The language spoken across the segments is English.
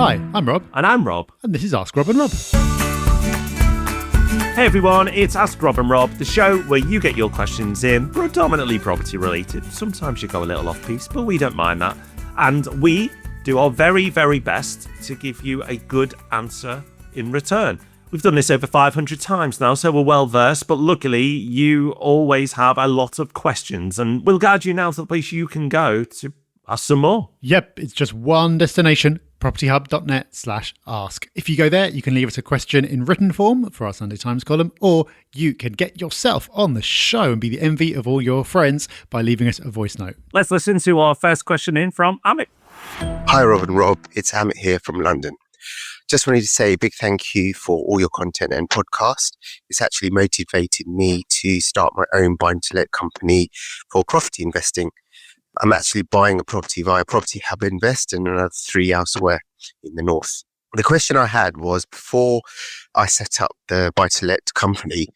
Hi, I'm Rob. And I'm Rob. And this is Ask Rob and Rob. Hey everyone, it's Ask Rob and Rob, the show where you get your questions in, predominantly property related. Sometimes you go a little off piece, but we don't mind that. And we do our very, very best to give you a good answer in return. We've done this over 500 times now, so we're well versed, but luckily you always have a lot of questions, and we'll guide you now to the place you can go to ask some more. Yep, it's just one destination, propertyhub.net/ask. If you go there, you can leave us a question in written form for our Sunday Times column, or you can get yourself on the show and be the envy of all your friends by leaving us a voice note. Let's listen to our first question in from Amit. Hi, Rob and Rob. It's Amit here from London. Just wanted to say a big thank you for all your content and podcast. It's actually motivated me to start my own buy-to-let company for property investing. I'm actually buying a property via Property Hub Invest and another 3 elsewhere in the north. The question I had was, before I set up the buy-to-let company,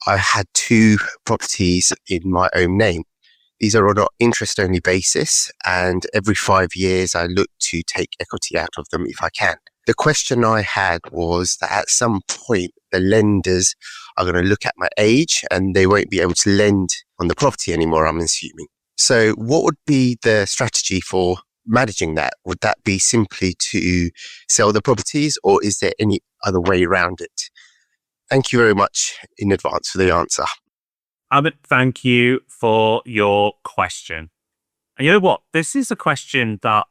I had 2 properties in my own name. These are on an interest-only basis, and every 5 years I look to take equity out of them if I can. The question I had was that at some point, the lenders are going to look at my age and they won't be able to lend on the property anymore, I'm assuming. So what would be the strategy for managing that? Would that be simply to sell the properties, or is there any other way around it? Thank you very much in advance for the answer. Amit, thank you for your question. And you know what? This is a question that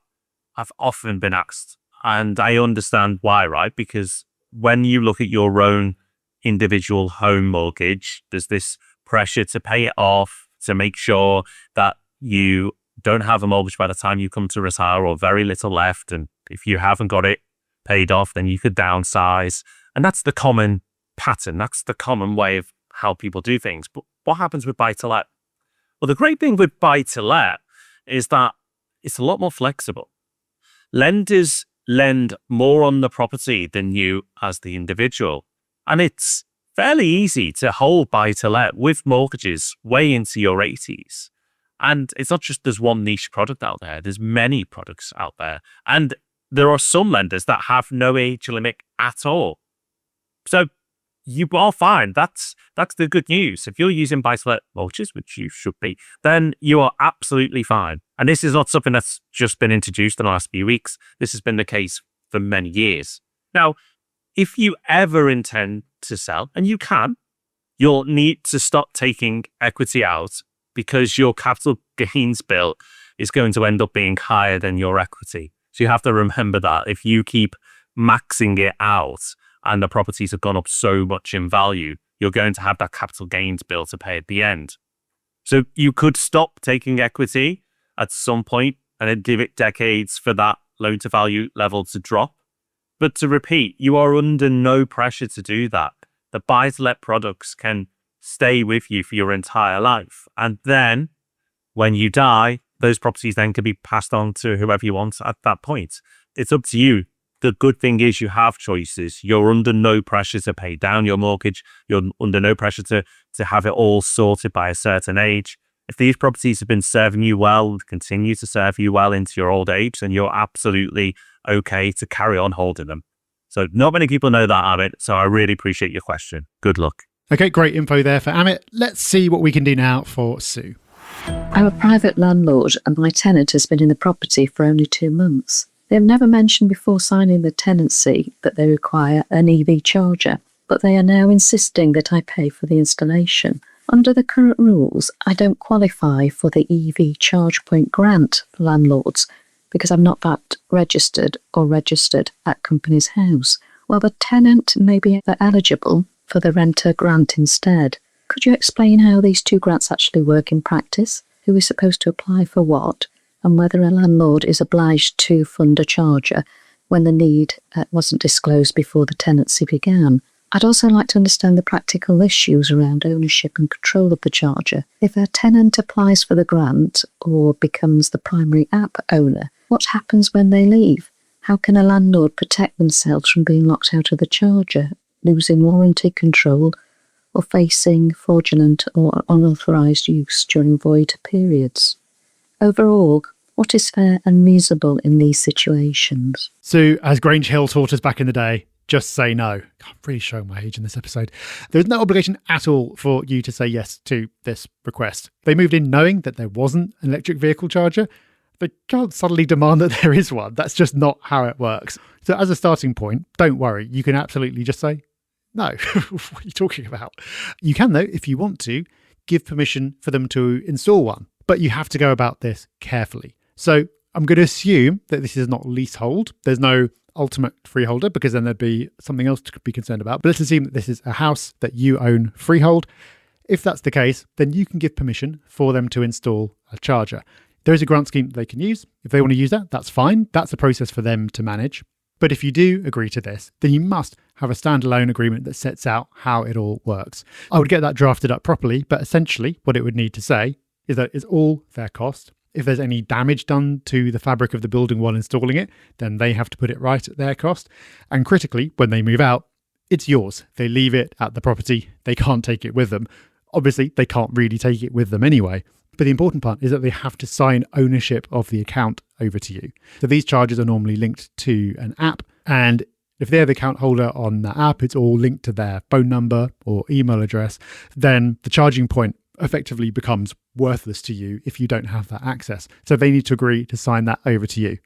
I've often been asked. And I understand why, right? Because when you look at your own individual home mortgage, there's this pressure to pay it off, to make sure that you don't have a mortgage by the time you come to retire, or very little left. And if you haven't got it paid off, then you could downsize. And that's the common pattern. That's the common way of how people do things. But what happens with buy-to-let? Well, the great thing with buy-to-let is that it's a lot more flexible. Lenders lend more on the property than you as the individual. And it's fairly easy to hold buy-to-let with mortgages way into your 80s. And it's not just there's one niche product out there. There's many products out there. And there are some lenders that have no age limit at all. So you are fine. That's the good news. If you're using buy-to-let mortgages, which you should be, then you are absolutely fine. And this is not something that's just been introduced in the last few weeks. This has been the case for many years. Now, if you ever intend to sell, and you can, you'll need to stop taking equity out, because your capital gains bill is going to end up being higher than your equity. So you have to remember that if you keep maxing it out and the properties have gone up so much in value, you're going to have that capital gains bill to pay at the end. So you could stop taking equity at some point and then give it decades for that loan to value level to drop. But to repeat, you are under no pressure to do that. The buy-to-let products can stay with you for your entire life. And then when you die, those properties then can be passed on to whoever you want at that point. It's up to you. The good thing is you have choices. You're under no pressure to pay down your mortgage. You're under no pressure to have it all sorted by a certain age. If these properties have been serving you well, continue to serve you well into your old age, then you're absolutely okay to carry on holding them. So not many people know that, Amit. So I really appreciate your question. Good luck. Okay, great info there for Amit. Let's see what we can do now for Sue. I'm a private landlord and my tenant has been in the property for only 2 months. They have never mentioned before signing the tenancy that they require an EV charger, but they are now insisting that I pay for the installation. Under the current rules, I don't qualify for the EV charge point grant for landlords because I'm not VAT registered or registered at company's house, while the tenant may be eligible for the renter grant instead. Could you explain how these 2 grants actually work in practice? Who is supposed to apply for what? And whether a landlord is obliged to fund a charger when the need wasn't disclosed before the tenancy began. I'd also like to understand the practical issues around ownership and control of the charger. If a tenant applies for the grant or becomes the primary app owner, what happens when they leave? How can a landlord protect themselves from being locked out of the charger, losing warranty control, or facing fraudulent or unauthorised use during void periods? Overall, What is fair and reasonable in these situations? So, as Grange Hill taught us back in the day, just say no. I'm really showing my age in this episode. There's no obligation at all for you to say yes to this request. They moved in knowing that there wasn't an electric vehicle charger. They can't suddenly demand that there is one. That's just not how it works. So as a starting point, don't worry. You can absolutely just say, no, what are you talking about? You can, though, if you want to, give permission for them to install one. But you have to go about this carefully. So I'm going to assume that this is not leasehold. There's no ultimate freeholder, because then there'd be something else to be concerned about. But let's assume that this is a house that you own freehold. If that's the case, then you can give permission for them to install a charger. There is a grant scheme that they can use. If they want to use that, that's fine. That's a process for them to manage. But if you do agree to this, then you must have a standalone agreement that sets out how it all works. I would get that drafted up properly, but essentially what it would need to say is that it's all their cost. If there's any damage done to the fabric of the building while installing it, then they have to put it right at their cost. And critically, when they move out, it's yours. They leave it at the property. They can't take it with them. Obviously, they can't really take it with them anyway. But the important part is that they have to sign ownership of the account over to you. So these charges are normally linked to an app. And if they're the account holder on that app, it's all linked to their phone number or email address. Then the charging point effectively becomes worthless to you if you don't have that access. So they need to agree to sign that over to you.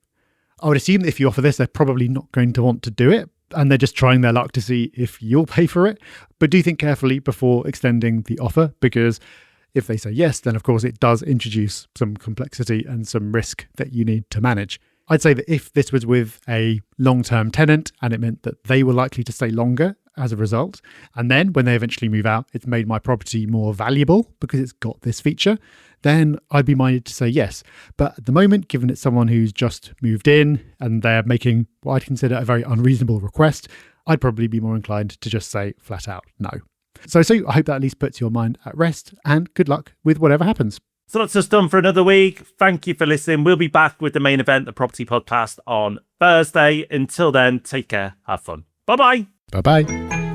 I would assume that if you offer this, they're probably not going to want to do it, and they're just trying their luck to see if you'll pay for it. But do think carefully before extending the offer, because if they say yes, then of course it does introduce some complexity and some risk that you need to manage. I'd say that if this was with a long-term tenant and it meant that they were likely to stay longer as a result, and then when they eventually move out, it's made my property more valuable because it's got this feature, then I'd be minded to say yes. But at the moment, given it's someone who's just moved in and they're making what I'd consider a very unreasonable request, I'd probably be more inclined to just say flat out no. So I hope that at least puts your mind at rest, and good luck with whatever happens. So that's us done for another week. Thank you for listening. We'll be back with the main event, the Property Podcast, on Thursday. Until then, take care. Have fun. Bye-bye. Bye-bye.